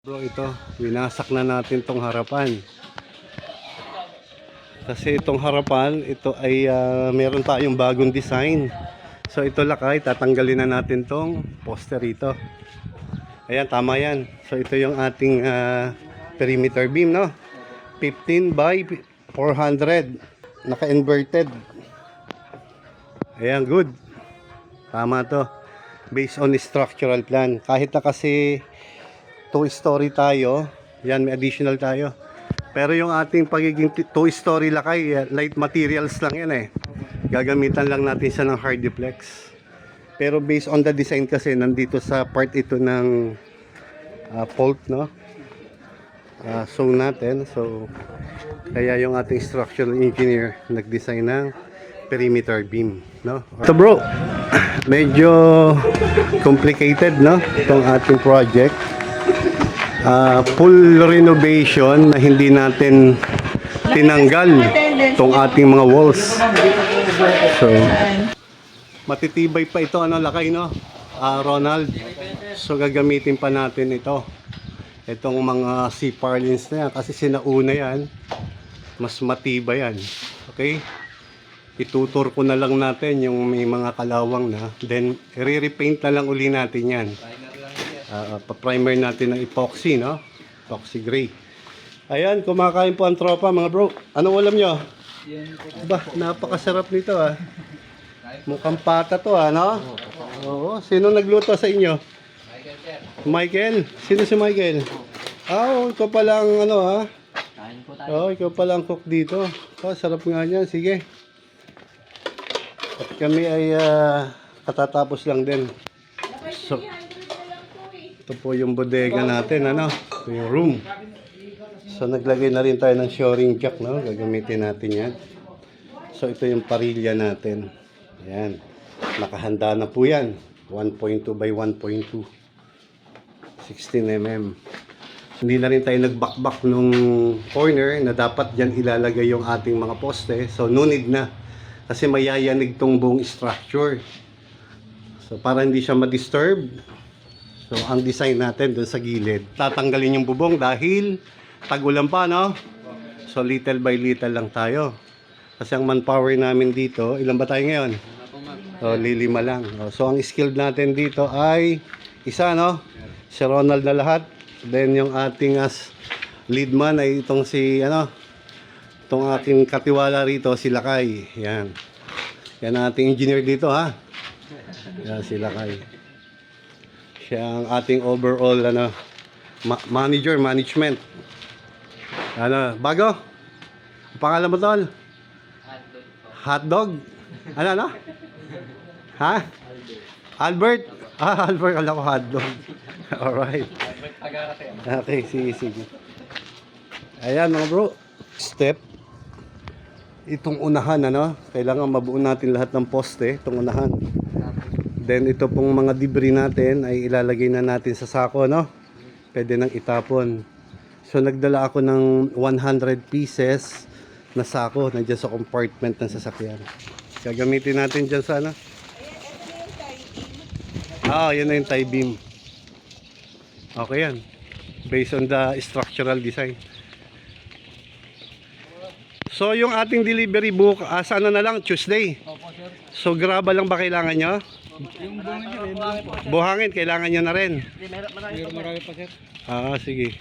Bro, ito, winasak na natin tong harapan. Kasi itong harapan, ito ay meron tayong bagong design. So ito lakay, tatanggalin na natin tong poster ito. Ayan, tama yan. So ito yung ating perimeter beam, no? 15 by 400. Naka-inverted. Ayan, good. Tama to. Based on the structural plan. Kahit na kasi 2-story tayo, yan, may additional tayo. Pero yung ating pagiging 2-story lakay, light materials lang yan eh. Gagamitan lang natin siya ng Hardiplex. Pero based on the design kasi, nandito sa part ito ng fault, no? So natin, so kaya yung ating structural engineer nag-design ng perimeter beam, no? So bro, medyo complicated, no? Itong ating project. Full renovation na hindi natin tinanggal itong ating mga walls. So matitibay pa ito, ano lakay, no? Ronald. So gagamitin pa natin ito. Itong mga C-purlins na yan, kasi sinauna yan, mas matibay yan. Okay? Itutur ko na lang natin yung may mga kalawang na, then i-repaint na lang uli natin yan. Pa-primer natin ng epoxy, no? Epoxy gray. Ayan, kumakain po ang tropa, mga bro. Anong ulam nyo? Ba, napakasarap nito, ah. Mukhang pata to, no? Oo, sino nagluto sa inyo? Michael? Sino si Michael? Ikaw pala ang ano, ha? Ikaw pala ang cook dito. Sarap nga niyan, sige. At kami ay katatapos lang din. So, ito po yung bodega natin, ano? Ito yung room. So naglagay na rin tayo ng shoring jack, no? Gagamitin natin yan. So ito yung parilya natin. Ayan. Nakahanda na po yan. 1.2 by 1.2. 16 mm. Hindi na rin tayo nagbakbak nung corner na dapat dyan ilalagay yung ating mga poste. So no need na. Kasi mayayanig tong buong structure. So para hindi siya ma-disturb. So, ang design natin doon sa gilid, tatanggalin yung bubong dahil tag-ulan pa, no? So, little by little lang tayo. Kasi ang manpower namin dito, ilan ba tayo ngayon? So, lilima lang. So, ang skilled natin dito ay isa, no? Si Ronald na lahat. Then, yung ating lead man ay itong si, itong aking katiwala rito, si Lakay. Yan. Yan ang ating engineer dito, ha? Yan, si Lakay. Siya ang ating overall management. Bago? Ang pangalan mo tol? Hotdog. Ano? Ha? Albert? Albert, alam ko hotdog. Alright. Okay, sige. Ayan mga bro. Step. Itong unahan, kailangan mabuo natin lahat ng poste, itong unahan. Then ito pong mga debris natin ay ilalagay na natin sa sako, no? Pwede nang itapon. So nagdala ako ng 100 pieces na sako nandiyan sa compartment ng sasakyan. Gagamitin natin dyan sa yan na yung tie beam. Okay yan. Based on the structural design. So yung ating delivery book, sana na lang, Tuesday. So graba lang ba kailangan nyo? Yung buhangin, buhangin, kailangan nyo na rin. Meron marami pa, sir. Sige.